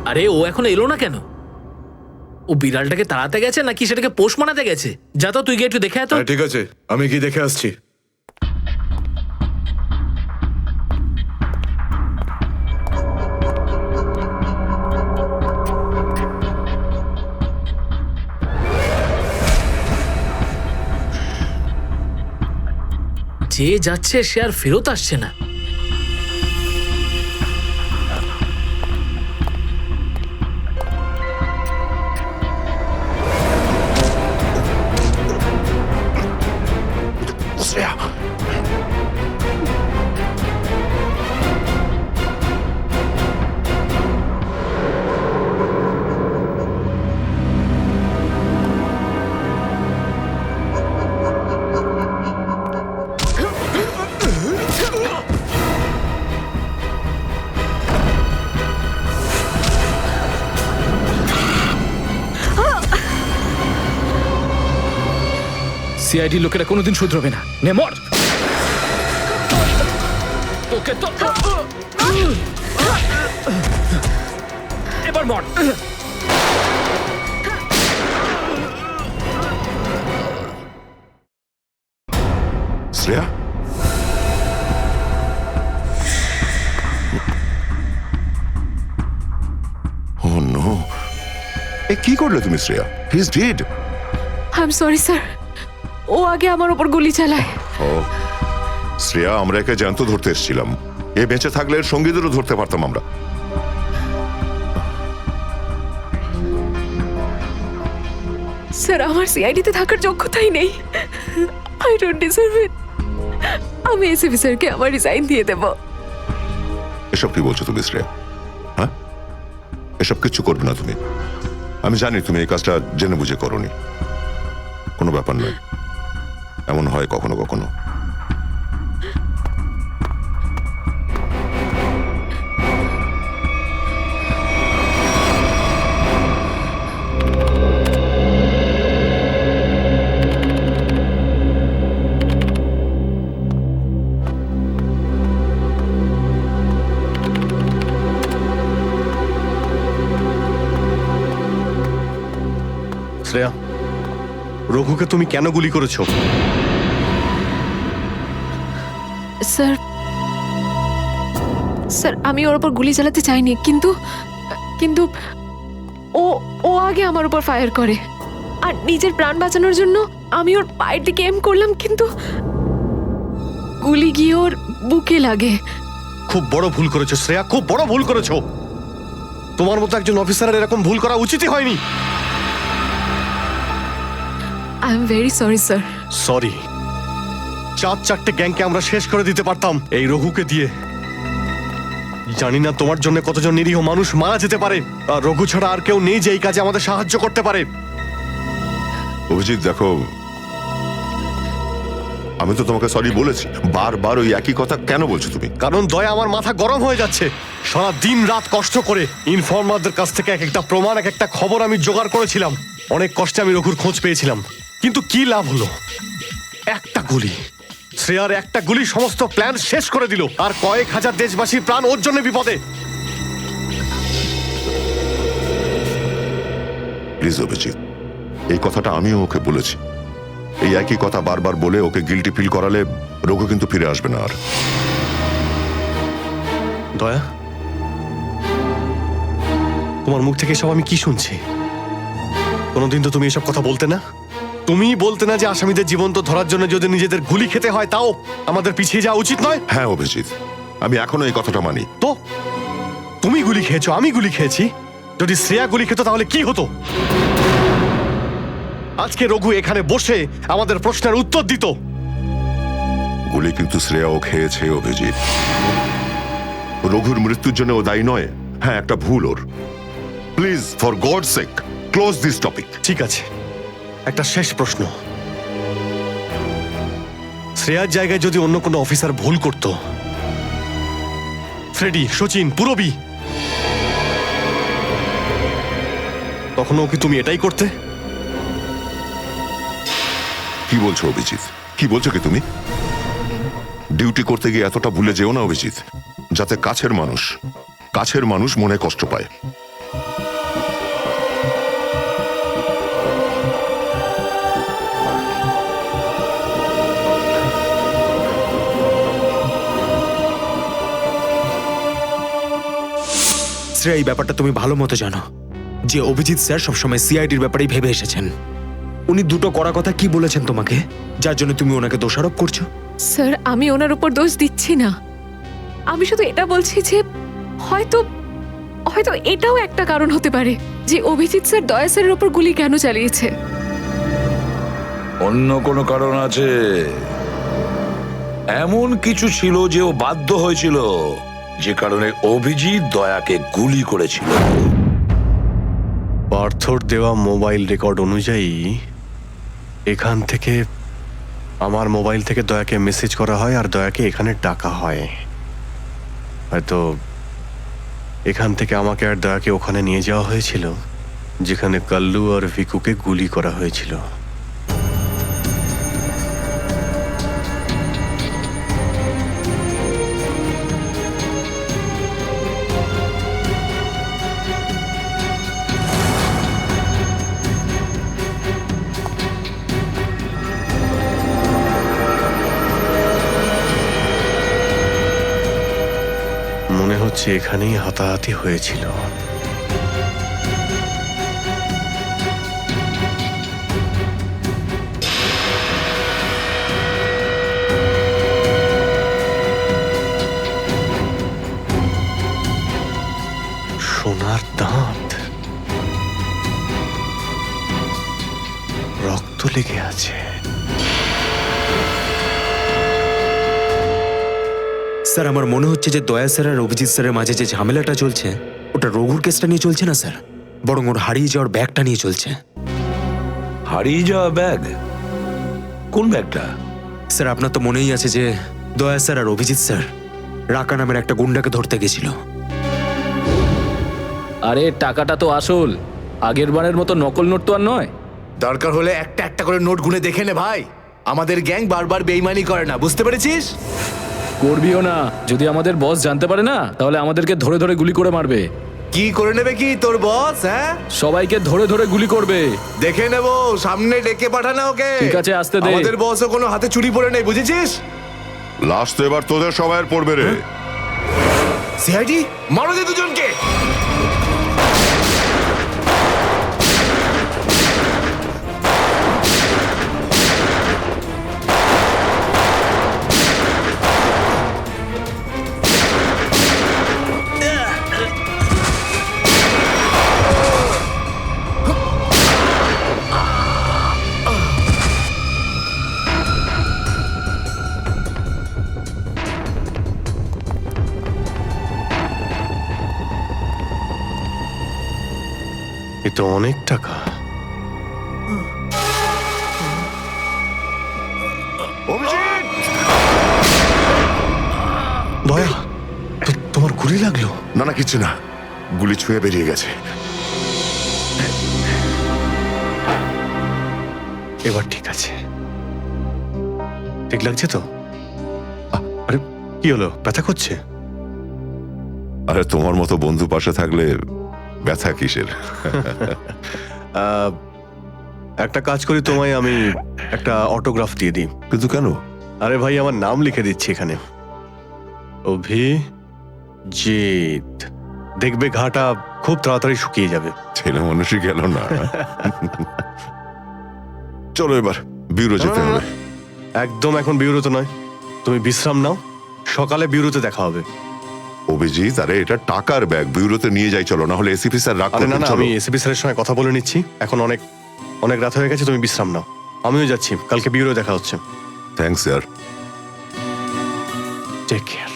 আরে ও এখন এলো না কেন? ও বিড়ালটাকে তাড়াতে গেছে নাকি সেটাকে পোষ মানাতে গেছে? যা তো, তুই গিয়ে একটু দেখে আয় তো। ঠিক আছে, আমি কি দেখে আসছি। যে যাচ্ছে সে আর ফেরত আসছে না। সিআইডি লোকেরা কোনোদিন শুধরবে না। নে মর। তোকে তো এবার মর। শ্রেয়া, ও নো, এ কি করলে তুমি Shreya? He is dead. I am sorry sir, ও আগে আমার উপর গুলি চালায়। ও শ্রেয়া, আমরা একে জ্যান্ত ধরতে এসেছিলাম। এ বেঁচে থাকলে এর সঙ্গীদেরও ধরতে পারতাম আমরা। স্যার, আমার সিআইডিতে থাকার যোগ্যতাই নেই। আই ডোন্ট ডিজার্ভ ইট। আমি এসিপি স্যারকে আমার রিজাইন দিয়ে দেব। এসব কি বলছো তুমি শ্রেয়া? হ্যাঁ, এসব কিচ্ছু করবে না তুমি। আমি জানি তুমি এই কাজটা জেনে বুঝে করোনি। কোনো ব্যাপার নয়, এমন হয় কখনো কখনো। শ্রেয়া, রঘুকে তুমি কেন গুলি করেছো? স্যার, স্যার আমি ওর উপর গুলি চালাতে চাইনি, কিন্তু কিন্তু ও ও আগে আমার উপর ফায়ার করে। আর নিজের প্রাণ বাঁচানোর জন্য আমি ওর পায়ের দিকে এম করলাম, কিন্তু গুলি গিয়ে ওর বুকে লাগে। খুব বড় ভুল করেছো শ্রেয়া, খুব বড় ভুল করেছো। তোমার মতো একজন অফিসারের এরকম ভুল করা উচিতই হয়নি। I am very sorry sir. Sorry? 4-4টে গ্যাংকে আমরা শেষ করে দিতে পারতাম এই রঘুকে দিয়ে। জানি না তোমার জন্য কতজন নিরীহ মানুষ মারা যেতে পারে, আর রঘু ছাড়া আর কেউ নেই যে এই কাজে আমাদের সাহায্য করতে পারে। অভিজিৎ দেখো, আমি তো তোমাকে সরি বলেছি। বারবার ওই একই কথা কেন বলছো তুমি? কারণ দয়া, আমার মাথা গরম হয়ে যাচ্ছে। সারা দিন রাত কষ্ট করে ইনফর্মারদের কাছ থেকে এক একটা প্রমাণ, এক একটা খবর আমি জোগাড় করেছিলাম। অনেক কষ্টে আমি রঘুর খোঁজ পেয়েছিলাম, কিন্তু কি লাভ হলো? একটা গুলি, শ্রেয়ার একটা গুলি সমস্ত প্ল্যান শেষ করে দিল, আর কয়েক হাজার দেশবাসীর প্রাণ ওর জন্য বিপদে। প্লিজ অভিজিৎ, এই কথাটা আমিও ওকে বলেছি। এই একই কথা বারবার বলে ওকে গিল্টি ফিল করালে রঘু কিন্তু ফিরে আসবে না আর। দয়া, তোমার মুখ থেকে সব আমি কি শুনছি? কোনোদিন তো তুমি এসব কথা বলতে না। তুমি বলতে না যে আসামিদের জীবন্ত ধরার জন্য যদি নিজেদের গুলি খেতে হয় তাও আমাদের পিছিয়ে যাওয়া উচিত নয়। হ্যাঁ অভিজিৎ, আমি এখনো এই কথাটা মানি। তো তুমি গুলি খেয়েছো, আমি গুলি খেয়েছি। যদি শ্রেয়া গুলি খেত তাহলে কি হতো? আজকে রঘু এখানে বসে আমাদের প্রশ্নের উত্তর দিত। গুলি কিন্তু শ্রেয়াও খেয়েছে অভিজিৎ। রঘুর মৃত্যুর জন্য ও দায়ী নয়। হ্যাঁ, একটা ভুল ওর। Please, for God sake, close this topic. ঠিক আছে, একটা শেষ প্রশ্ন। শ্রেয়ার জায়গায় যদি অন্য কোনো অফিসার ভুল করত, ফ্রেডি, সচিন, পুরবী, তখনও কি তুমি এটাই করতে? কি বলছো অভিজিৎ? কি বলছো কি তুমি? ডিউটি করতে গিয়ে এতটা ভুলে যেও না অভিজিৎ, যাতে কাছের মানুষ মনে কষ্ট পায়। মিশ্রা এই ব্যাপারটা তুমি ভালো মতো জানো যে অভিজিৎ স্যার সবসময় সিআইডির ব্যাপারেই ভেবে এসেছেন। উনি দুটো কড়া কথা কি বলেছেন তোমাকে যার জন্য তুমি ওনাকে দোষারোপ করছো? স্যার আমি ওনার উপর দোষ দিচ্ছি না, আমি শুধু এটা বলছি যে হয়তো হয়তো এটাও একটা কারণ হতে পারে যে অভিজিৎ স্যার দয়া স্যারের উপর গুলি কেন চালিয়েছে। অন্য কোনো কারণ আছে? এমন কিছু ছিল যে ও বাধ্য হয়েছিল, যে কারণে অভিজিৎ দয়াকে গুলি করেছিল। পার্থর দেওয়া মোবাইল রেকর্ড অনুযায়ী এখান থেকে আমার মোবাইল থেকে দয়াকে মেসেজ করা হয় আর দয়াকে এখানে ডাকা হয়। হয়তো এখান থেকে আমাকে আর দয়াকে ওখানে নিয়ে যাওয়া হয়েছিল যেখানে কাল্লু আর ভিকুকে গুলি করা হয়েছিল। মনে হচ্ছে এখানেই হাতাহাতি হয়েছিল। সোনার দাঁত, রক্ত লেগে আছে। স্যার আমার মনে হচ্ছে যে দয়া স্যার আর অভিজিৎ স্যারের মাঝে যে ঝামেলাটা চলছে ওটা রঘুর কেসটা নিয়ে চলছে না স্যার, বরং ওর হারিয়ে যাওয়ার ব্যাগটা নিয়ে চলছে। হারিয়ে যাওয়া ব্যাগ? কোন ব্যাগটা? স্যার আপনার তো মনেই আছে যে দয়া স্যার আর অভিজিৎ স্যার রাকা নামের একটা গুন্ডাকে ধরতে গেছিল। আরে টাকাটা তো আসল, আগের বারের মতো নকল নোট তো আর নয়। দরকার হলে একটা একটা করে নোট গুনে দেখে নে ভাই, আমাদের গ্যাং বারবার বেইমানি করে না, বুঝতে পেরেছিস? করবিও না, যদি আমাদের বস জানতে পারে না তাহলে আমাদেরকে ধরে ধরে গুলি করে মারবে। কি করে নেবে কি তোর বস? হ্যাঁ, সবাইকে ধরে ধরে গুলি করবে। দেখে নেবো, সামনে ডেকে পাঠানা ওকে। ঠিক আছে, আসতে দে। আমাদের বসও কোনো হাতে চুরি পড়ে নেই, বুঝেছিস? লাস্ট তো এবার তোদের সবাইয়ের পড়বে রে। সিআইডি মারো দে দুজনকে। এ তো অনেক টাকা। অভিজিৎ! দয়া, তোমার গুলি লাগলো? না না, কিছু না, গুলি ছুঁয়ে বেরিয়ে গেছে। এবার ঠিক আছে, ঠিক লাগছে তো? আরে কি হলো, ব্যথা করছে? আরে তোমার মতো বন্ধু পাশে থাকলে ব্যথা কিসের? একটা কাজ করি, তোমায় আমি একটা অটোগ্রাফ দিয়ে দিই। কিন্তু কেন? আরে ভাই, আমার নাম লিখে দিচ্ছি এখানে, অভিজিৎ। দেখবে ঘাটা খুব তাড়াতাড়ি শুকিয়ে যাবে। ছেলে মানুষই গেল না। চলো এবার বিউরো যেতে হবে। একদম এখন বিউরোতে নয়, তুমি বিশ্রাম নাও, সকালে বিউরোতে দেখা হবে। অভিজিৎ, আরে এটা টাকার ব্যাগ, বিউরোতে নিয়ে যাই চলো, না হলে এসিপি স্যার রাগ আরে না করবেন। না, চলো। আমি এসপি স্যারের সঙ্গে কথা বলে নিচ্ছি, এখন অনেক অনেক রাত হয়ে গেছে, তুমি বিশ্রাম নাও। আমিও যাচ্ছি, কালকে বিউরো দেখা হচ্ছে। Thanks sir. Take care.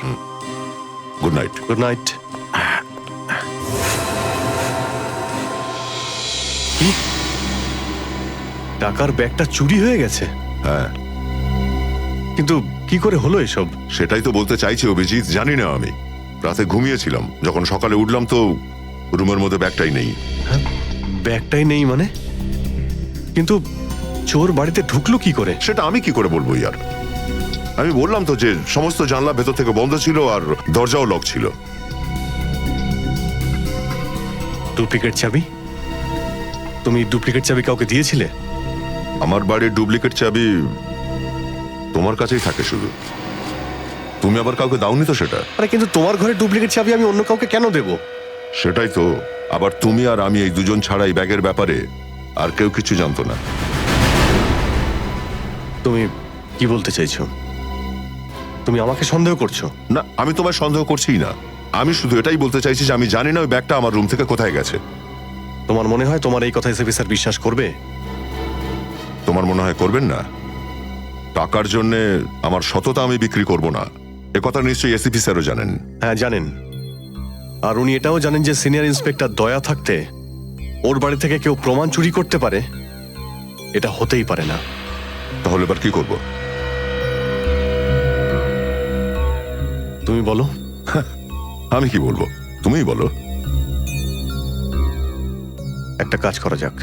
Good night. Good night. টাকার ব্যাগটা চুরি হয়ে গেছে? হ্যাঁ, কিন্তু কি করে হলো এসব? সেটাই তো বলতে চাইছি অভিজিৎ, জানি না। আমি রাতে ঘুমিয়েছিলাম, যখন সকালে উঠলাম তো রুমের মধ্যে ব্যাগটাই নেই। ব্যাগটাই নেই মানে? কিন্তু চোর বাড়িতে ঢুকলো কি করে? সেটা আমি কি করে বলবো ইয়ার? আমি বললাম তো যে সমস্ত জানলা ভেতর থেকে বন্ধ ছিল আর দরজাও লক ছিল। ডুপ্লিকেট চাবি? তুমি ডুপ্লিকেট চাবি কাউকে দিয়েছিলে? আমার বাড়ির ডুপ্লিকেট চাবি তোমার কাছেই থাকে শুধু, তুমি আবার কাউকে দাওনি তো সেটা? আরে কিন্তু তোমার ঘরে ডুপ্লিকেট চাবি আমি অন্য কাউকে কেন দেব? সেটাই তো। আবার তুমি আর আমি এই দুজন ছাড়া এই ব্যাগের ব্যাপারে আর কেউ কিছু জানতো না। তুমি কি বলতে চাইছো? তুমি আমাকে সন্দেহ করছো? না, আমি তোমায় সন্দেহ করছিই না। আমি শুধু এটাই বলতে চাইছি যে আমি জানি না ওই ব্যাগটা আমার রুম থেকে কোথায় গেছে। তোমার মনে হয় তোমার এই কথা এসএপি স্যার বিশ্বাস করবে? তোমার মনে হয় করবেন না? টাকার জন্য আমার সততা আমি বিক্রি করব না, এ কথা নিশ্চয়ই এসিপি স্যারও জানেন। হ্যাঁ জানেন। আর উনি এটাও জানেন যে সিনিয়র ইন্সপেক্টর দয়া থাকতে ওর বাড়ি থেকে কেউ প্রমাণ চুরি করতে পারে, এটা হতেই পারে না। তাহলে এবার কি করব? তুমি বলো। আমি কি বলবো, তুমিই বলো। একটা কাজ করা যাক,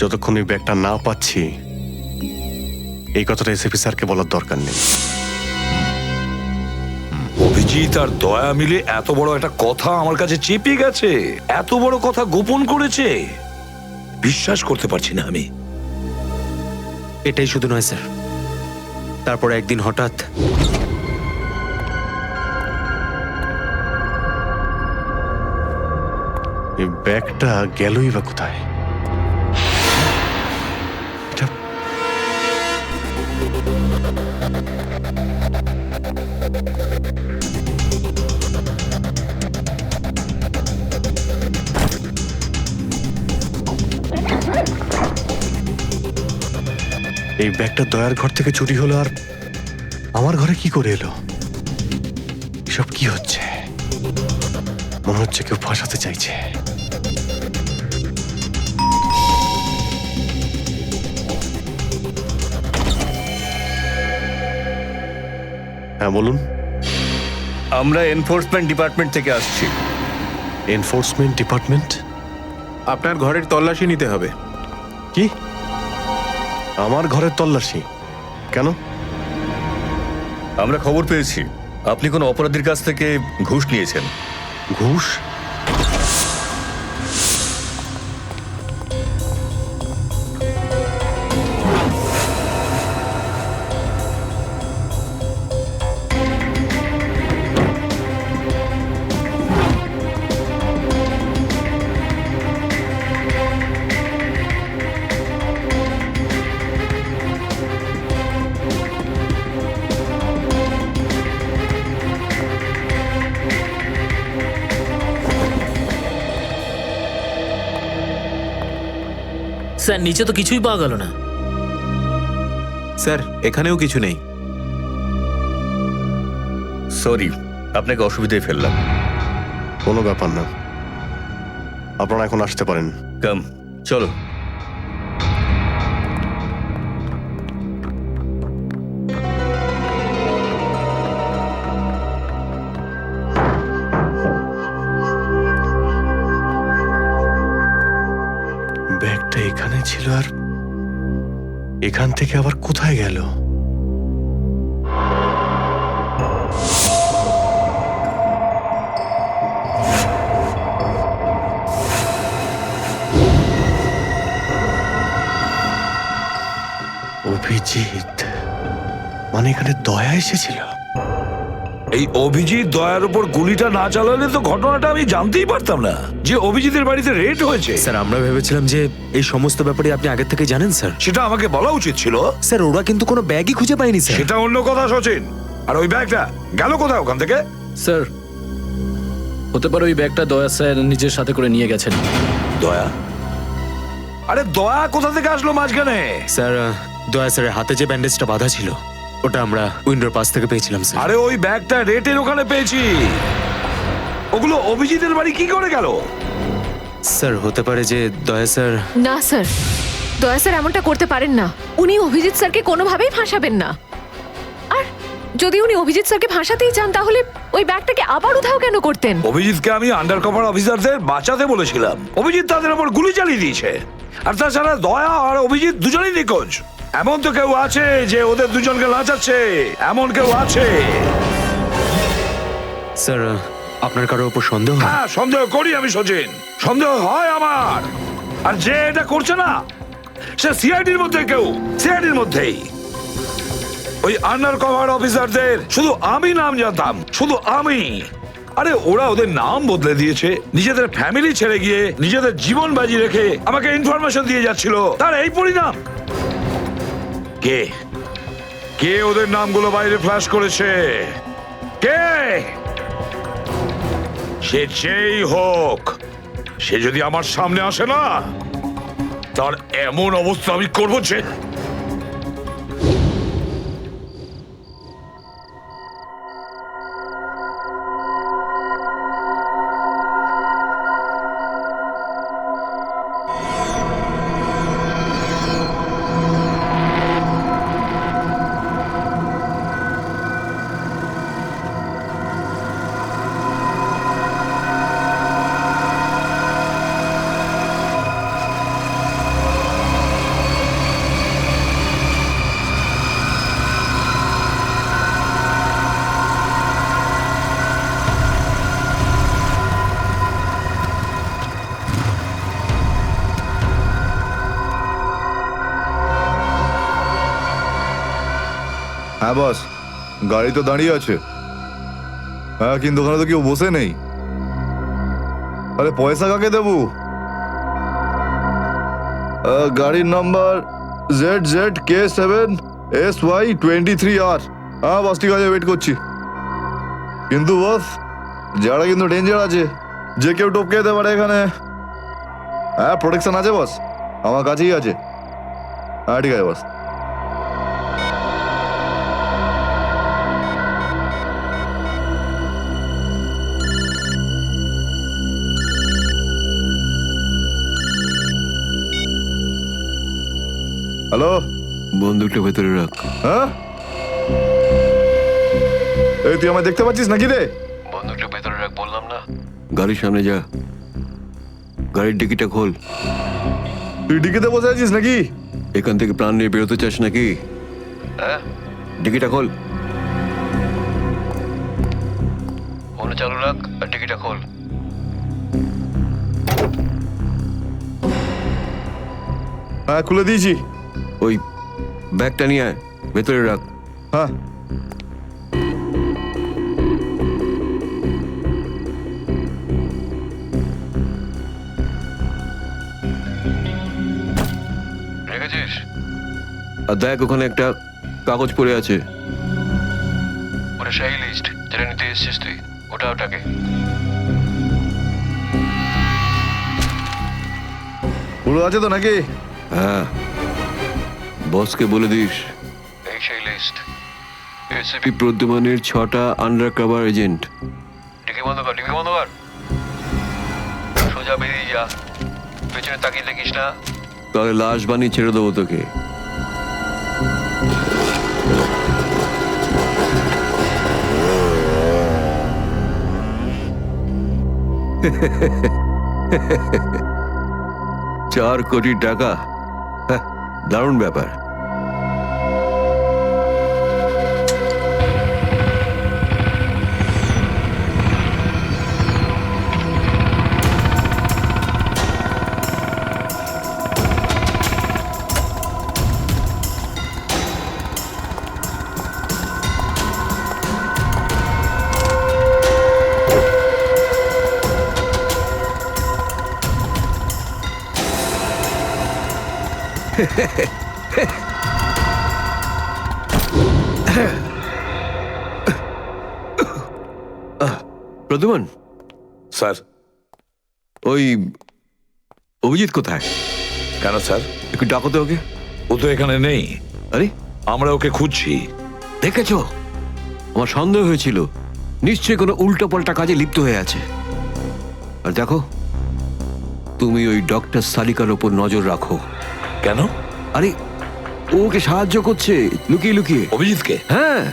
যতক্ষণ ওই ব্যাগটা না পাচ্ছি এই কথাটা এসএপি স্যারকে বলার দরকার নেই। অভিজিৎ আর দয়া মিলে এত বড় একটা কথা আমার কাছে চেপে গেছে, এত বড় কথা গোপন করেছে, বিশ্বাস করতে পারছি না আমি। এটাই শুধু নয় স্যার, তারপরে একদিন হঠাৎ এই ব্যাগটা গেলই বা কোথায়? এটা এই ব্যাগটা দয়ার ঘর থেকে চুরি হলো আর আমার ঘরে কি করে এলো? এসব কি হচ্ছে? মনে হচ্ছে কেউ ফাঁসাতে চাইছে। হ্যাঁ বলুন। আমরা এনফোর্সমেন্ট ডিপার্টমেন্ট থেকে আসছি। Enforcement department? আপনার ঘরের তল্লাশি নিতে হবে। কি? আমার ঘরের তল্লাশি? কেন? আমরা খবর পেয়েছি আপনি কোনো অপরাধীর কাছ থেকে ঘুষ নিয়েছেন। ঘুষ? স্যার নিচে তো কিছুই পাওয়া গেল না। স্যার এখানেও কিছু নেই। সরি, আপনাকে অসুবিধায় ফেললাম। কোনো ব্যাপার না, আপনারা এখন আসতে পারেন। কাম, চলো। ব্যাগটা এখানে ছিল আর এখান থেকে আবার কোথায় গেল? অভিজিৎ মানে এখানে দয়া এসেছিল? এই অভিজিৎ দয়ার উপর গুলিটা না চালালে তো ঘটনাটা আমি জানতেই পারতাম না যে অভিজিতের বাড়িতে রেড হয়েছে। স্যার আমরা ভেবেছিলাম যে এই সমস্ত ব্যাপারে আপনি আগে থেকে জানেন স্যার। সেটা আমাকে বলা উচিত ছিল। স্যার ওরা কিন্তু কোনো ব্যাগই খুঁজে পায়নি স্যার। সেটা অন্য কথা সচিন। আর ওই ব্যাগটা গেল কোথায় ওখান থেকে? স্যার হতে পারে ওই ব্যাগটা দয়া স্যার নিজের সাথে করে নিয়ে গেছেন। দয়া? আরে দয়া কোথা থেকে আসলো মাঝখানে? স্যার দয়া স্যারের হাতে যে ব্যান্ডেজটা বাঁধা ছিল ওটা আমরা উইন্ডোর পাশ থেকে পেয়েছিলাম স্যার। আরে ওই ব্যাগটা রেটের ওখানে পেয়েছি, ওগুলো অভিজিতের বাড়ি কি করে গেল? স্যার হতে পারে যে দয়া স্যার। না স্যার, দয়া স্যার এমনটা করতে পারেন না। উনি অভিজিৎ স্যারকে কোনোভাবেই ফাঁসাবেন না। আর যদি উনি অভিজিৎ স্যারকে ফাঁসাতেই চান তাহলে ওই ব্যাগটাকে আবার উধাও কেন করতেন? অভিজিৎকে আমি আন্ডার কভার অফিসারদের বাঁচাতে বলেছিলাম, অভিজিৎ তাদের উপর গুলি চালিয়ে দিয়েছে। আর তাছাড়া দয়া আর অভিজিৎ দুজনেই নিখোঁজ। এমন তো কেউ আছে যে ওদের দুজনকে লাচাচ্ছে, এমন কেউ আছে? স্যার আপনার কারোর উপর সন্দেহ? হ্যাঁ সন্দেহ করি আমি সচিন, সন্দেহ হয় আমার। আর যে এটা করছে না সে সিআইডির মধ্যে কেউ, সিআইডির মধ্যেই। ওই আন্ডার কভার অফিসারদের শুধু আমি নাম জানতাম, শুধু আমি। আরে ওরা ওদের নাম বদলে দিয়েছে, নিজেদের ফ্যামিলি ছেড়ে গিয়ে নিজেদের জীবন বাজি রেখে আমাকে ইনফরমেশন দিয়ে যাচ্ছিল, তার এই পরিণাম। কে কে ওদের নামগুলো বাইরে ফ্ল্যাশ করেছে? কে? সে যেই হোক, সে যদি আমার সামনে আসে না, তার এমন অবস্থা আমি করবো যে। হ্যাঁ বস, গাড়ি তো দাঁড়িয়ে আছে। হ্যাঁ, কিন্তু ওখানে তো কেউ বসে নেই। আরে পয়সা কাকে দেবো? গাড়ির নাম্বার ZZK7SY23R। হ্যাঁ বস, ঠিক আছে, ওয়েট করছি। কিন্তু বস, যারা কিন্তু ডেঞ্জার আছে, যে কেউ টপকে যেতে পারে এখানে। হ্যাঁ, প্রোটেকশন আছে বস, আমার কাছেই আছে। হ্যাঁ ঠিক আছে বস। হ্যালো, বন্দুকটা ভেতরে রাখ। হ্যাঁ, এই তুই আমায় দেখতে পাচ্ছিস নাকি রে? বন্দুকটা ভেতরে রাখ বললাম না। গাড়ির সামনে যা, গাড়ির ডিকিটা খোল। তুই ডিকিতে বসে আছিস নাকি? এখান থেকে প্রাণ নিয়ে বেরোতে চাস নাকি? হ্যাঁ, ডিকিটা খোল। ফোন চালু রাখ আর ডিকিটা খোল। হ্যাঁ, খুলে দিয়েছি। ওই ব্যাগটা নিয়ে আয়, ভেতরে রাখ। হ্যাঁ, রেখেছিস? আর দেখ, ওখানে একটা কাগজ পড়ে আছে, ওটা সেই লিস্ট যেটা নিতে এসেছিস তুই। ওটাকে পুরো আছে তো নাকি? হ্যাঁ, বসকে বলে দিস এই সেই লিস্ট। এসিপি প্রদ্যুমানের 6টা আন্ডার কভার এজেন্ট। ডিকি বন্ধ কর, ডিকি বন্ধ কর। সোজা বেরিয়ে যা, পেছনে তাকিয়ে দেখিস না, তাহলে লাশ বানিয়ে ছেড়ে দেবো তোকে। $4 কোটি, দারুণ ব্যাপার। প্রদ্যুমান স্যার। ওই অভিজিৎ কোথায়? কেন স্যার? একটু ডাকো তো ওকে। ও তো এখানে নেই। আরে, আমরা ওকে খুঁজছি। দেখেছো, আমার সন্দেহ হয়েছিল নিশ্চয়ই কোনো উল্টো পাল্টা কাজে লিপ্ত হয়ে আছে। আর দেখো, তুমি ওই ডক্টর সালিকার ওপর নজর রাখো। কেন? আরে, ও ওকে সাহায্য করছে লুকিয়ে লুকিয়ে। অভিজিৎকে? হ্যাঁ।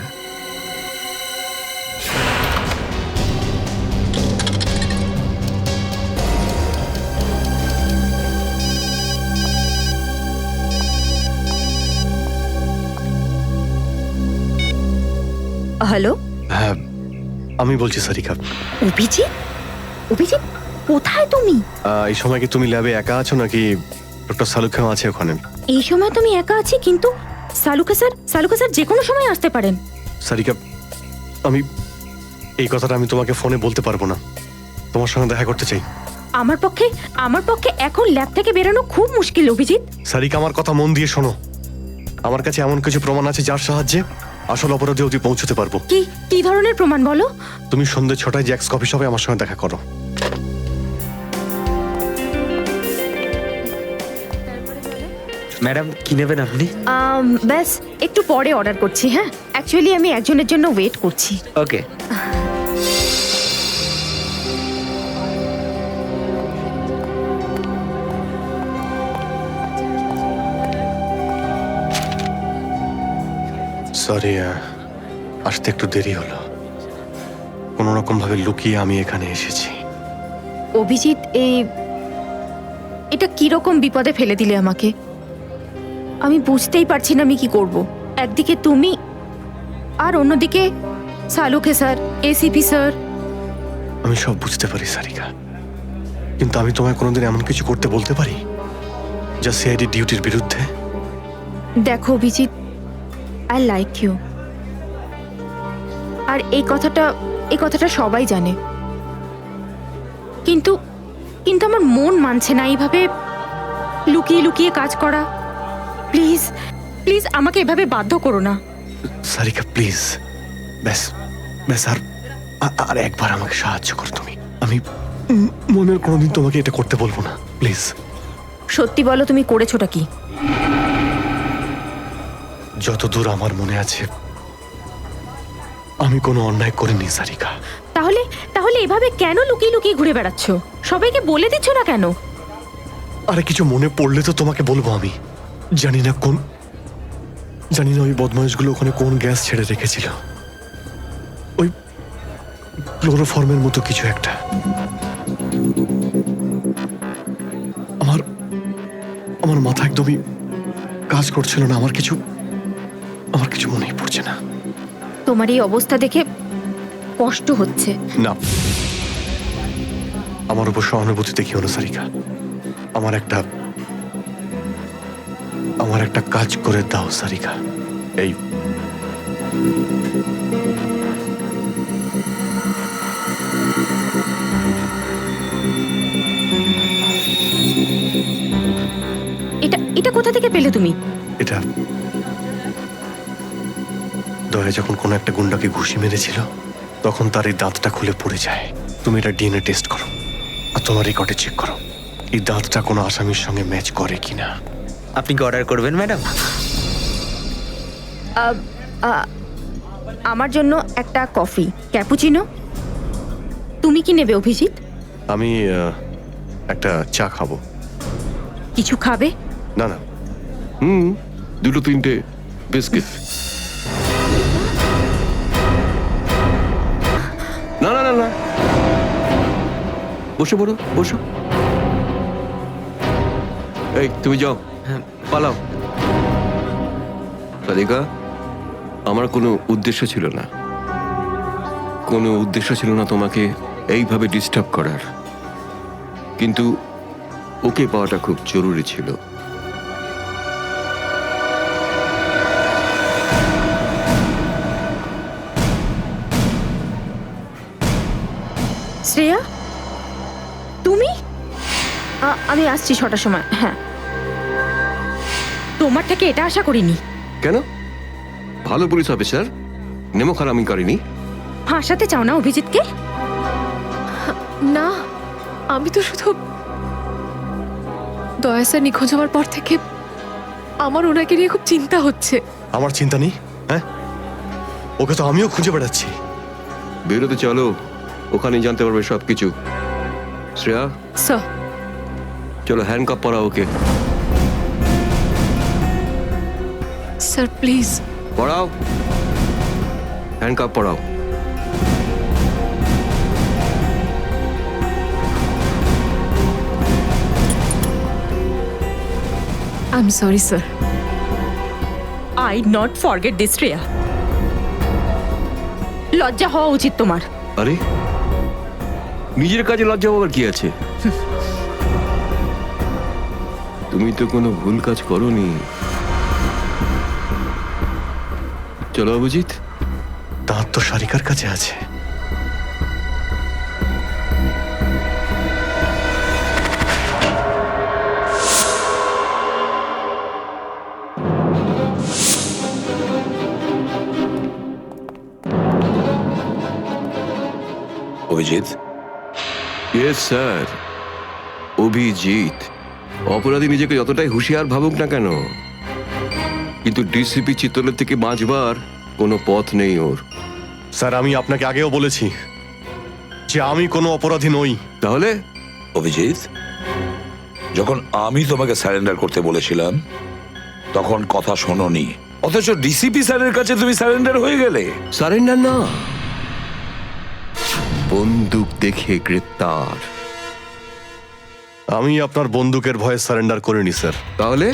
হ্যালো, হ্যাঁ, আমি বলছি সারিকা। অভিজিৎ? অভিজিৎ, কোথায় তুমি? এই সময় কি তুমি ল্যাবে একা আছো নাকি ডক্টর সালুখাও আছে ওখানে? এই সময় তুমি একা আছি, কিন্তু সালুকা স্যার যে কোনো সময় আসতে পারেন। সারিকা, এই কথাটা আমি তোমাকে ফোনে বলতে পারবো না। তোমার সঙ্গে দেখা করতে চাই। আমার পক্ষে এখন ল্যাব থেকে বেরোনো খুব মুশকিল অভিজিৎ। সারিকা, আমার কথা মন দিয়ে শোনো। আমার কাছে এমন কিছু প্রমাণ আছে যার সাহায্যে আসল অপরাধী অবধি পৌঁছতে পারবো। কি ধরনের প্রমাণ বলো? তুমি সন্ধ্যে 6টায় জ্যাক্স কফি শপে আমার সঙ্গে দেখা করো। ম্যাডাম কি নেবেন আপনি? ব্যাস একটু পরে অর্ডার করছি। হ্যাঁ, অ্যাকচুয়ালি আমি একজনের জন্য ওয়েট করছি। ওকে। সরি, আসতে একটু দেরি হলো। কোনো রকম ভাবে লুকিয়ে আমি এখানে এসেছি। অভিজিৎ, এটা কিরকম বিপদে ফেলে দিলে আমাকে। আমি বুঝতেই পারছি না আমি কি করব। একদিকে তুমি আর অন্যদিকে সালুকে স্যার, এসিপি স্যার। আমি সব বুঝতে পারি সারিকা, কিন্তু আমি তোমায় কোনোদিন এমন কিছু করতে বলতে পারি যা সিআইডি ডিউটির বিরুদ্ধে? দেখো অভিজিৎ, আই লাইক ইউ। আর এই কথাটা সবাই জানে, কিন্তু আমার মন মানছে না এইভাবে লুকিয়ে লুকিয়ে কাজ করা। প্লিজ প্লিজ আমাকে এভাবে বাধ্য করো না। সারিকা প্লিজ, ব্যাস ব্যাস আর একবার আমাকে সাহায্য করো তুমি। আমি মনের কোনোদিন তোমাকে এটা করতে বলবো না, প্লিজ। সত্যি বলো, তুমি করেছোটা কি? যতদূর আমার মনে আছে আমি কোনো অন্যায় করিনি সারিকা। তাহলে এভাবে কেন লুকিয়ে লুকিয়ে ঘুরে বেড়াচ্ছ? সবাইকে বলে দিচ্ছ না কেন? আরে কিছু মনে পড়লে তো তোমাকে বলবো। আমি জানি না ওই বদমাইশগুলো ওখানে কোন গ্যাস ছেড়ে রেখেছিল। ওই ক্লোরোফর্মের মতো কিছু একটা। আমার মাথা একদমই কাজ করছিল না। আমার কিছু মনেই পড়ছে না। তোমার এই অবস্থা দেখে কষ্ট হচ্ছে। না, আমার উপর সহানুভূতি দেখিও না সারিকা। আমার একটা কাজ করে দাও সারিকা। এই এটা কোথা থেকে পেলে তুমি? এটা দয়া যখন কোনো একটা গুন্ডাকে ঘুষি মেরেছিল তখন তার এই দাঁতটা খুলে পড়ে যায়। তুমি এটা ডিএনএ টেস্ট করো আর তোমার রেকর্ডে চেক করো এই দাঁতটা কোনো আসামির সঙ্গে ম্যাচ করে কিনা। আপনি কি অর্ডার করবেন ম্যাডাম? আমার জন্য একটা কফি ক্যাপুচিনো। তুমি কি নেবে অভিজিৎ? আমি একটা চা খাবো। কিছু খাবে? না না, দুটো তিনটে বিস্কিট। না না না না, বসে পড়ো, বসো। এই তুমি যাও, পালাও। রাধিকা, আমার কোনো উদ্দেশ্য ছিল না তোমাকে এইভাবে ডিস্টার্ব করার, কিন্তু ওকে পাওয়াটা খুব জরুরি ছিল। শ্রেয়া, তুমি? আমি আসছি 6টার সময়। হ্যাঁ, তোমার থেকে এটা আশা করিনি। কেন? ভালো পুলিশ অফিসার, নেমোখান আমি করিনি। ফাঁসাতে চাও না অভিজিৎকে? না, আমি তো শুধু দয়া স্যার নিখোঁজ হওয়ার পর থেকে আমার ওনাকে নিয়ে খুব চিন্তা হচ্ছে। আমার চিন্তা নেই। হ্যাঁ, ওকে তো আমিও খুঁজে বেড়াচ্ছি। বেরোতে চলো, ওখানেই জানতে পারবে সবকিছু। শ্রেয়া, স্যার। চলো হ্যান্ডকাপ পরাও ওকে। Sir please. পড়াও, হ্যান্ডকাপ পড়াও। I am sorry sir. I not forget this Shreya. লজ্জা হওয়া উচিত তোমার। আরে, নিজের কাজে লজ্জা পাওয়ার কি আছে? তুমি তো কোনো ভুল কাজ করোনি। চলো অভিজিৎ। দাঁত তো সারিকার কাছে আছে, অভিজিৎ? Yes sir, Abhijit. অপরাধী নিজেকে যতটাই হুঁশিয়ার ভাবুক না কেন, কিন্তু ডিসিপি চিত্তলের থেকে বাঁচবার কোনো পথ নেই ওর। স্যার, আমি আপনাকে আগেও বলেছি যে আমি কোনো অপরাধী নই। তাহলে অভিজিৎ, যখন আমি তোমাকে স্যারেন্ডার করতে বলেছিলাম তখন কথা শোনোনি, অথচ ডিসিপি স্যারের কাছে তুমি স্যারেন্ডার হয়ে গেলে। সারেন্ডার না, বন্দুক দেখে গ্রেপ্তার। আমি আপনার বন্দুকের ভয়ে সারেন্ডার করিনি স্যার। তাহলে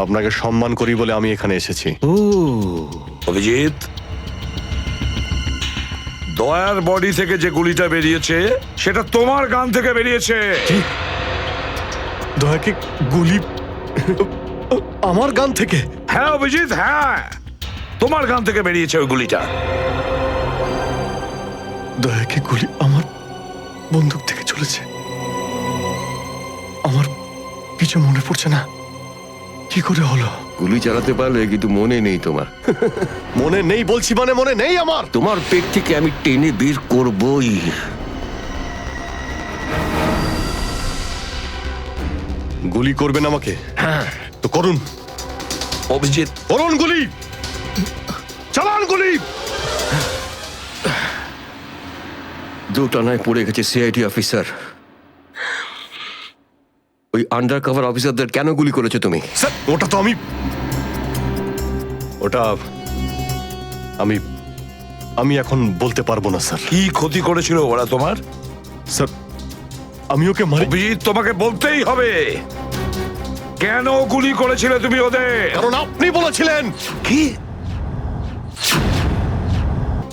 আপনাকে সম্মান করি বলে আমি এখানে এসেছি। ও অভিজিৎ, দয়ার বডি থেকে যে গুলিটা বেরিয়েছে সেটা তোমার গান থেকে বেরিয়েছে। দয়াকে গুলি আমার গান থেকে? হ্যাঁ অভিজিৎ, হ্যাঁ, তোমার গান থেকে বেরিয়েছে ওই গুলিটা। দয়াকে গুলি আমার বন্দুক থেকে চলেছে? আমার কিছু মনে পড়ছে না, কি করে হলো? গুলি চালাতে পারলে, কিন্তু মনে নেই তোমার। মনে নেই বলছি মানে মনে নেই আমার। তোমার পেট থেকে আমি টেনে বের করবই। গুলি করবেন আমাকে? হ্যাঁ তো করুন অভিজিৎ, করুন গুলি, চালান গুলি। দুটানায় পড়ে গেছে সিআইডি অফিসার। ওই আন্ডার কভার অফিসারদের কেন গুলি করেছো তুমি? স্যার, ওটা তো আমি এখন বলতে পারবো না স্যার। কি ক্ষতি করেছিল ওরা তোমার? স্যার, আমি ওকে মারি। অভিজিৎ, তোমাকে বলতেই হবে কেন গুলি করেছিলে তুমি ওদের। কারণ আপনি বলেছিলেন। কি?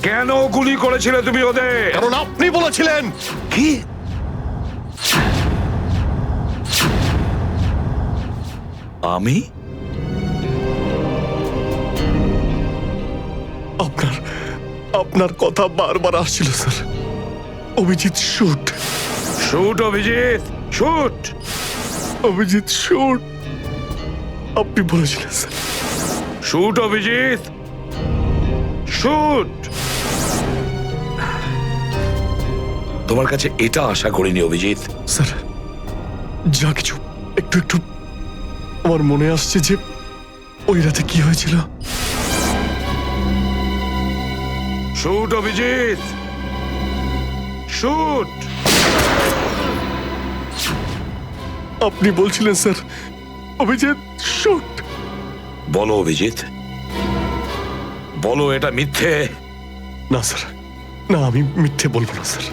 কেন গুলি করেছিলে তুমি ওদের? কারণ আপনি বলেছিলেন। কি? আমি? আপনার কথা বারবার আসছিল sir. Abhijit shoot, shoot Abhijit, shoot. Abhijit shoot, আপনি বলেছিলেন স্যার। Shoot Abhijit, shoot. তোমার কাছে এটা আশা করিনি অভিজিৎ। স্যার, যা কিছু একটু একটু আমার মনে আসছে যে ওই রাতে কি হয়েছিল। Shoot Abhijit, shoot. আপনি বলছিলেন স্যার অভিজিৎ শুট। বলো অভিজিৎ, বলো এটা মিথ্যে। না স্যার, না, আমি মিথ্যে বলবো না স্যার।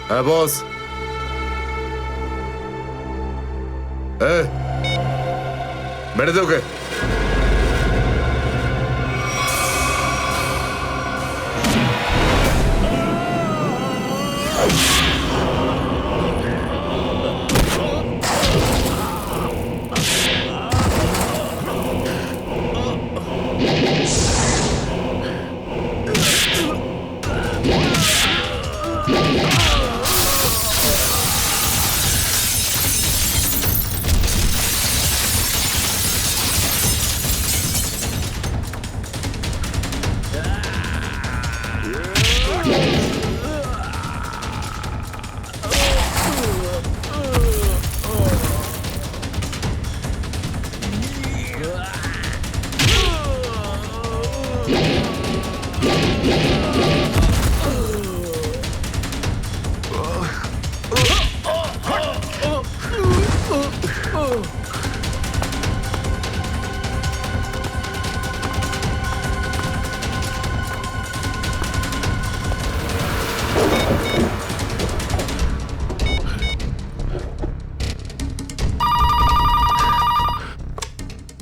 হ্যাঁ বস। মেরে দে okay.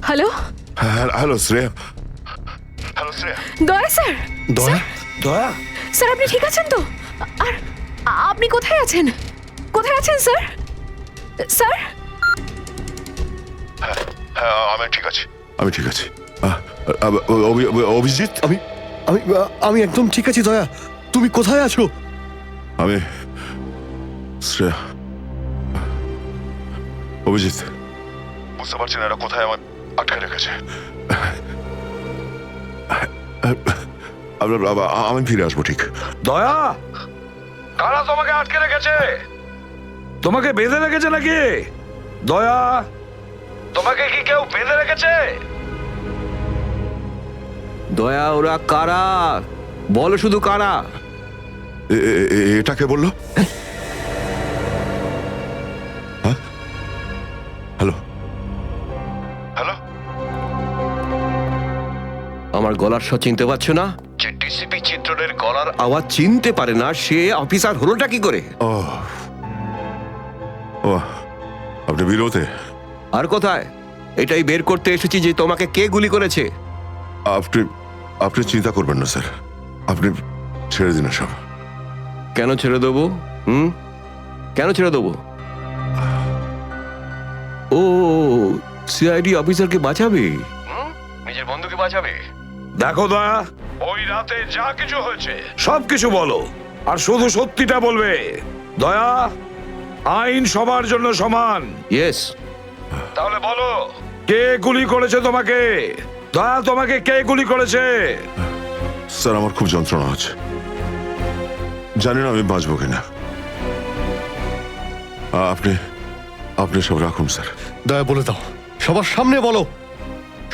Hello, hello Shreya. Daya sir. দয়া? দয়া? স্যার, আপনি ঠিক আছেন তো? আর আপনি কোথায় আছেন? কোথায় আছেন স্যার? স্যার, হ্যাঁ, আমি ঠিক আছি, আমি ঠিক আছি। অভিজিৎ, আমি আমি আমি একদম ঠিক আছি। দয়া, তুমি কোথায় আছো? আমি শ্রেয়া, অভিজিৎ, বুঝতে পারছি না এরা কোথায় আমার আটকে রেখেছে। আমি ফিরে আসবো ঠিক। দয়া, কারা তোমাকে আটকে রেখেছে? তোমাকে বেঁধে রেখেছে নাকি? দয়া, তোমাকে কি কেউ বেঁধে রেখেছে? দয়া, ওরা কারা? বলো শুধু কারা। এটা কে বললো? হ্যাঁ, হ্যালো হ্যালো, আমার গলার স্বর চিনতে পারছো না? যে ডিসিপি চিত্রের গলার আওয়াজ চিনতে পারে না সে অফিসার হলোটা কি করে? ও ও, আপনি বিরোধে? আর কোথায়? এটাই বের করতে এসেছি যে তোমাকে কে গুলি করেছে। আপনি আপনি চিন্তা করবেন না স্যার, আপনি ছেড়ে দিন সব। কেন ছেড়ে দেবো? কেন ছেড়ে দেবো? ও, সিআইডি অফিসারকে বাঁচাবে, নিজের বন্ধুকে বাঁচাবে। দেখো দয়া, ওই রাতে যা কিছু হয়েছে সবকিছু বলো, আর শুধু সত্যিটা বলবে। দয়া, আইন সবার জন্য সমান। ইয়েস। তাহলে বলো, কে গুলি করেছে তোমাকে? দয়া, তোমাকে কে গুলি করেছে? স্যার, আমার খুব যন্ত্রণা হচ্ছে, জানি না আমি বাঁচবো কিনা। আপনি আপনি সব রাখুন স্যার। দয়া, বলে দাও, সবার সামনে বলো,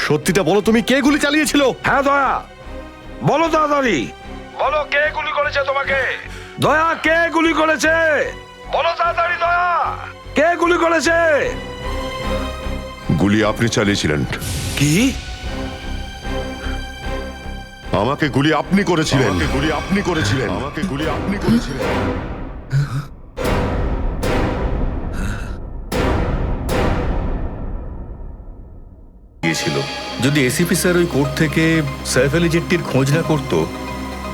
সত্যিটা বলো, তুমি কে গুলি চালিয়েছিল? হ্যাঁ দয়া, বলো তাড়াতাড়ি, বলো কে গুলি করেছে তোমাকে? দয়া, কে গুলি করেছে? বলো তাড়াতাড়ি দয়া, কে গুলি করেছে? গুলি আপনি চালিয়েছিলেন। কি? আমাকে গুলি আপনি করেছিলেন। গুলি আপনি করেছিলেন। আমাকে গুলি আপনি করেছিলেন। গিয়েছিল। যদি এসিপি স্যার ওই কোর্ট থেকে সাইফ আলী জেট্টির খোঁজ না করতো,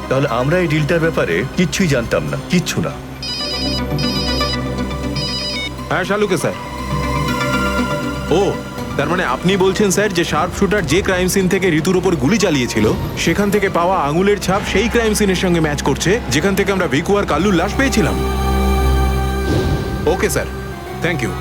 তাহলে আমরা এই ডিলটার ব্যাপারে কিচ্ছুই জানতাম না, কিচ্ছু না। হ্যাঁ শালুকে স্যার। ও, তার মানে আপনি বলছেন স্যার যে শার্প শুটার যে ক্রাইম সিন থেকে ঋতুর উপর গুলি চালিয়েছিল সেখান থেকে পাওয়া আঙুলের ছাপ সেই ক্রাইম সিনের সঙ্গে ম্যাচ করছে যেখান থেকে আমরা ভিকু আর কাল্লুর লাশ পেয়েছিলাম। Okay sir, thank you.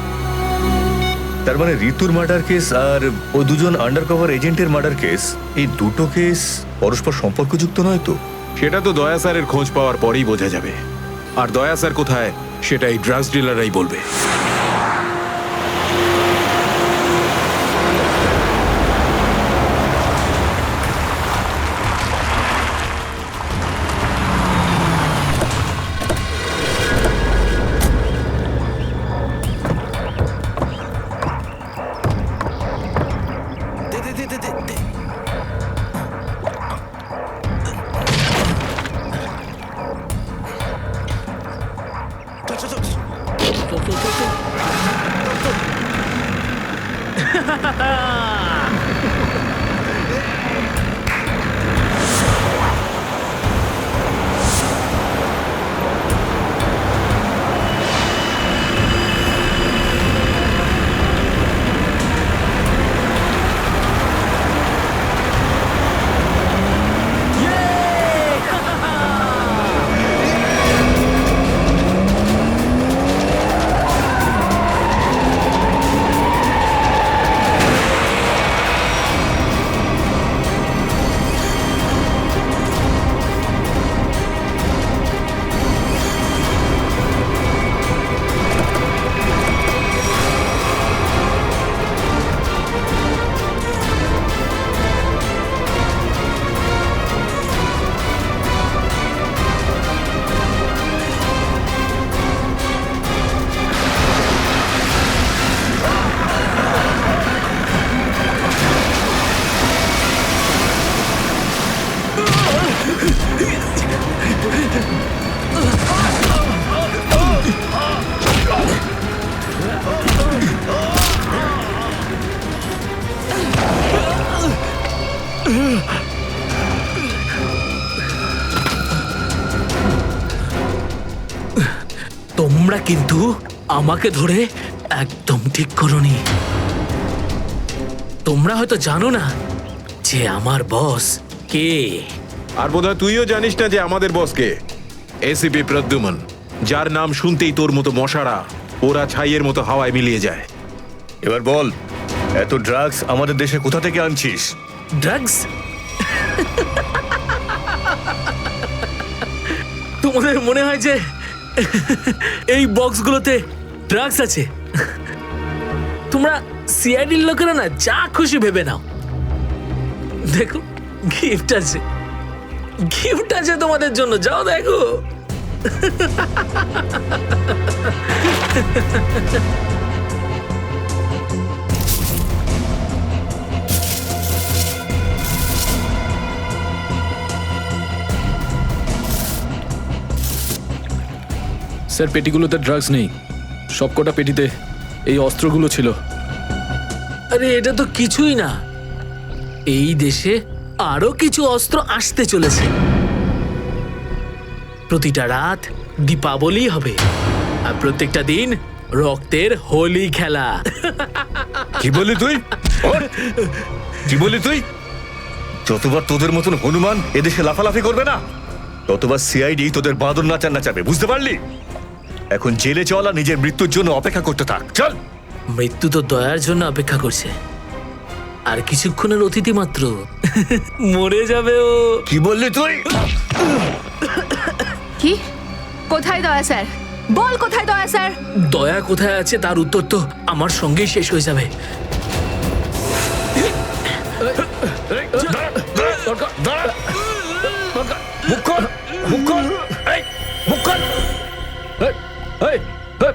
তার মানে ঋতুর মার্ডার কেস আর ওই দুজন আন্ডারকভার এজেন্টের মার্ডার কেস, এই দুটো কেস পরস্পর সম্পর্কযুক্ত নয় তো? সেটা তো দয়া স্যারের খোঁজ পাওয়ার পরেই বোঝা যাবে। আর দয়া স্যার কোথায় সেটা এই ড্রাগস ডিলাররাই বলবে। তোমরা কিন্তু আমাকে ধরে একদম ঠিক করোনি। তোমরা হয়তো জানো না যে আমার বস কে। আর বোধহয় তুইও জানিস না যে আমাদের বস কে। এসিপি প্রদ্যুমন। যার নাম শুনতেই তোর মতো মশারা ওরা ছাইয়ের মতো হাওয়ায় মিলিয়ে যায়। এবার বল, এত ড্রাগস আমাদের দেশে কোথা থেকে আনছিস? ড্রাগস? তোমাদের মনে হয় যে এই বক্সগুলোতে ড্রাগস আছে? তোমরা সিআইডির লোকেরা না যা খুশি ভেবে নাও। দেখো গিফট আছে, গিফট আছে তোমাদের জন্য, যাও দেখো। স্যার পেটিগুলোতে ড্রাগস নেই, সবকটা পেটিতে এই অস্ত্রগুলো ছিল। আরে এটা তো কিছুই না, এই দেশে আরো কিছু অস্ত্র আসতে চলেছে। প্রতিটা রাত দীপাবলি হবে, আর প্রত্যেকটা দিন রক্তের হোলি খেলা। কি বললি তুই? কি বললি তুই? যতবার তোদের মতন হনুমান এদেশে লাফালাফি করবে না, ততবার সিআইডি তোদের বাঁদর নাচাবে, বুঝতে পারলি? এখন জেলে চল আর নিজের মৃত্যুর জন্য অপেক্ষা করতে থাক, চল। মৃত্যু তো দয়ার জন্য অপেক্ষা করছে, আর কিছুক্ষণের অতিথি মাত্র মরে যাবে ও। কি বললি তুই? কি? কোথায় দয়া স্যার? বল কোথায় দয়া স্যার? দয়া কোথায় আছে তার উত্তর তো আমার সঙ্গেই শেষ হয়ে যাবে।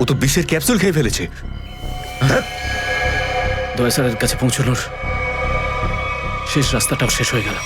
ও তো বিষের ক্যাপসুল খেয়ে ফেলেছে। দয়া স্যারের কাছে পৌঁছানোর শেষ রাস্তাটাও শেষ হয়ে গেল।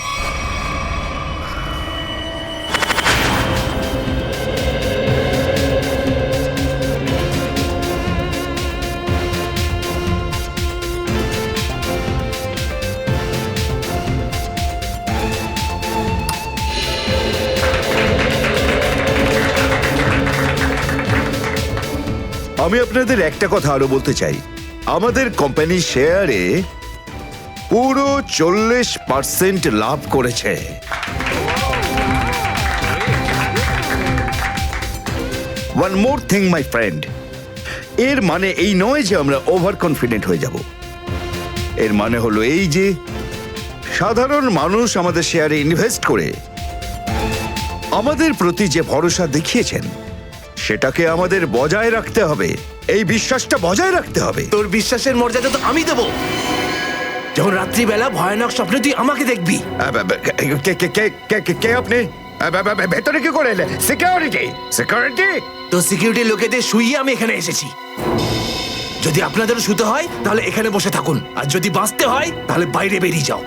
আমি আপনাদের একটা কথা আরো বলতে চাই, আমাদের কোম্পানি শেয়ারে পুরো 40% লাভ করেছে। One more thing my friend, এর মানে এই নয় যে আমরা ওভার কনফিডেন্ট হয়ে যাব। এর মানে হলো এই যে সাধারণ মানুষ আমাদের শেয়ারে ইনভেস্ট করে আমাদের প্রতি যে ভরসা দেখিয়েছেন সেটাকে আমাদের বজায় রাখতে হবে। এই বিশ্বাসটা বজায় রাখতে হবে। তোর বিশ্বাসের মর্যাদা তো আমি দেবো যখন রাত্রিবেলা ভয়ানক স্বপ্নে তুই আমাকে দেখবি। কে আপনি? ভেতরে কি করে এলে? সিকিউরিটি? সিকিউরিটি? তো সিকিউরিটি লোকেদের শুইয়ে আমি এখানে এসেছি। যদি আপনাদেরও শুতে হয় তাহলে এখানে বসে থাকুন, আর যদি বাঁচতে হয় তাহলে বাইরে বেরিয়ে যাও।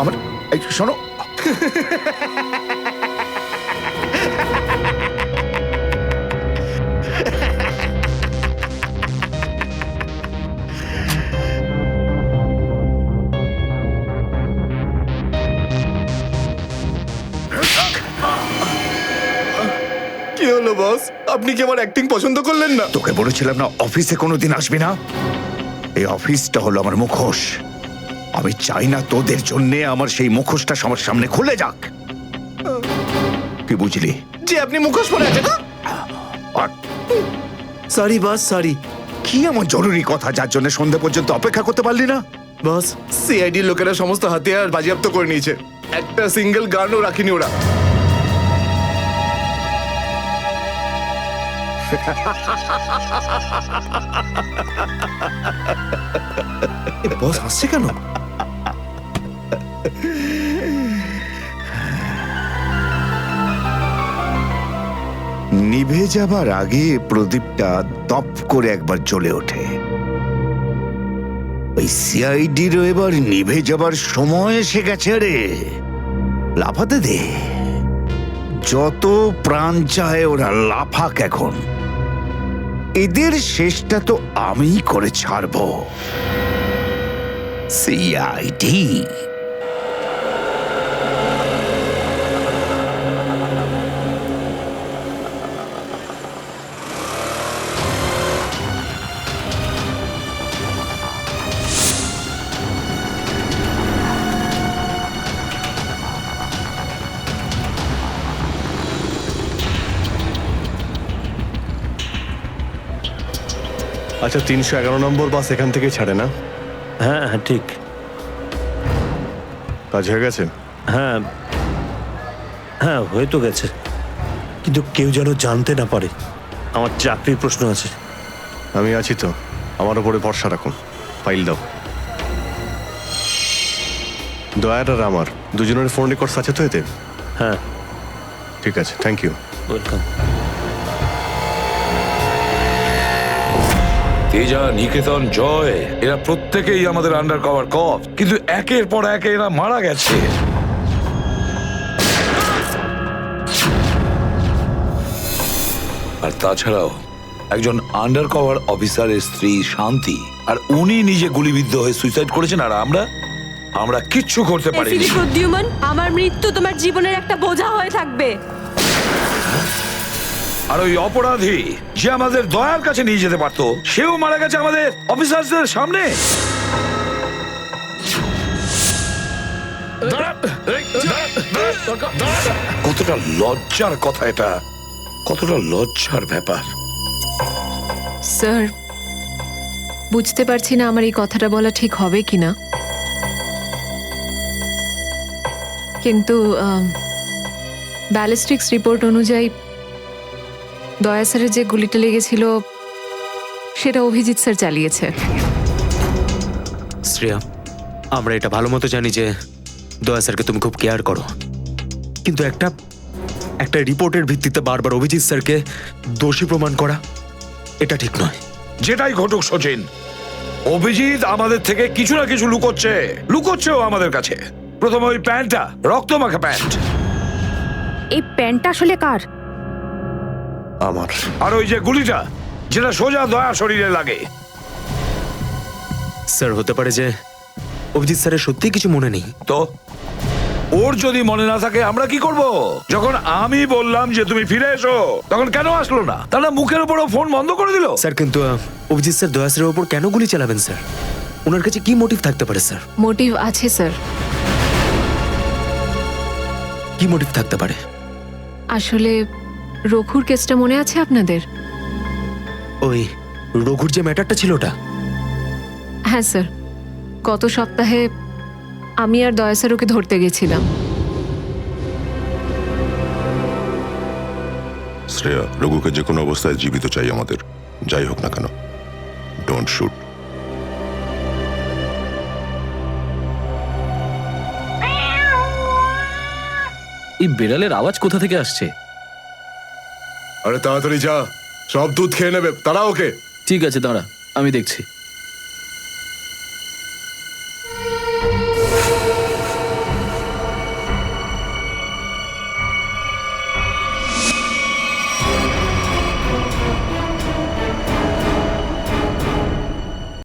আমার শোনো, কি হলো বস, আপনি কি আমার অ্যাক্টিং পছন্দ করলেন না? তোকে বলেছিলাম না অফিসে কোনোদিন আসবি না? এই অফিসটা হলো আমার মুখোশ। আমি চাই না তোদের জন্যে আমার সেই মুখোশটা সবার সামনে খুলে যাক। কি বুঝলি? যে আপনি মুখোশ পরে আছেন। Sorry boss, sorry. কি এমন জরুরি কথা যার জন্য সন্ধ্যা পর্যন্ত অপেক্ষা করতে পারলি না? বস, সিআইডির লোকেরা সমস্ত হাতিয়ার বাজেয়াপ্ত করে নিয়েছে, একটা সিঙ্গেল গানও রাখিনি ওরা। বস হাসছে কেন? নিভে যাবার আগে প্রদীপটা দপ করে একবার জ্বলে ওঠে। ওই সিআইডিরও এবার নিভে যাবার সময় এসে গেছে রে। লাফাতে দে, যত প্রাণ চায় ওরা লাফাক এখন। এদের শেষটা তো আমি করে ছাড়বো। সিআইডি আচ্ছা 311 নম্বর বাস এখান থেকে ছাড়ে না? হ্যাঁ হ্যাঁ ঠিক। কাজ হয়ে গেছে? হ্যাঁ হ্যাঁ হয়ে তো গেছে, কিন্তু কেউ যেন জানতে না পারে। আমার চাকরির প্রশ্ন আছে। আমি আছি তো, আমার উপরে ভরসা রাখুন। ফাইল দাও। দয়ার আর আমার দুজনের ফোন রেকর্ডস আছে তো এতে? হ্যাঁ ঠিক আছে, থ্যাংক ইউ। ওয়েলকাম। তেজা, নিকেতন, জয় এরা প্রত্যেকেই আমাদের আন্ডার কভার কপ, কিন্তু একের পর এক এরা মারা গেছে। আর তাছাড়াও একজন আন্ডার কভার অফিসারের স্ত্রী শান্তি, আর উনি নিজে গুলিবিদ্ধ হয়ে সুইসাইড করেছেন, আর আমরা কিচ্ছু করতে পারিনি। প্রদ্যুম্ন, আমার মৃত্যু তোমার জীবনের একটা বোঝা হয়ে থাকবে। আর ওই অপরাধী যে আমাদের দয়ার কাছে নিয়ে যেতে পারতো, সেও মারা গেছে আমাদের অফিসারদের সামনে। কতটা লজ্জার কথা এটা, কতটা লজ্জার ব্যাপার। স্যার, বুঝতে পারছি না আমার এই কথাটা বলা ঠিক হবে কিনা, কিন্তু ব্যালিস্টিক্স রিপোর্ট অনুযায়ী দয়া স্যারের যে গুলিটা লেগেছিল সেটা অভিজিৎ স্যার চালিয়েছে। শ্রেয়া, আমরা এটা ভালো মতো জানি যে দয়া স্যারকে তুমি খুব কেয়ার করো, কিন্তু একটা রিপোর্টের ভিত্তিতে বারবার অভিজিৎ স্যারকে দোষী প্রমাণ করা এটা ঠিক নয়। যেটাই ঘটুক সচিন, অভিজিৎ আমাদের থেকে কিছু না কিছু লুকোচ্ছেও আমাদের কাছে। প্রথমে ওই প্যান্টটা, রক্তমাখা প্যান্ট। এই প্যান্টটা আসলে কার? আমার। আর ওই যে গুলিটা, যেটা সোজা দয়া শরীরে লাগে। স্যার, হতে পারে যে অভিজিৎ স্যারের সত্যি কিছু মনে নেই। তো ওর যদি মনে না থাকে আমরা কি করব? যখন আমি বললাম যে তুমি ফিরে এসো, তখন কেন আসলো না? তাহলে মুখের উপরও ফোন বন্ধ করে দিল। স্যার, কিন্তু অভিজিৎ স্যার দয়া স্যারের উপর কেন গুলি চালাবেন স্যার? ওনার কাছে কি মোটিভ থাকতে পারে স্যার? মোটিভ আছে স্যার। কি মোটিভ থাকতে পারে? আসলে রঘুর কেসটা মনে আছে আপনাদের? ওই রঘুর যে ম্যাটারটা ছিল ওটা? হ্যাঁ স্যার, গত সপ্তাহে আমি আর দয়া স্যার ওকে ধরতে গেছিলাম। শ্রেয়া, রঘুকে যে কোনো অবস্থায় জীবিত চাই আমাদের, যাই হোক না কেন। Don't shoot. এই বেড়ালের আওয়াজ কোথা থেকে আসছে? আরে তাড়াতাড়ি যা, সব দুধ খেয়ে নেবে, তারা ওকে। ঠিক আছে, দাঁড়া, আমি দেখছি।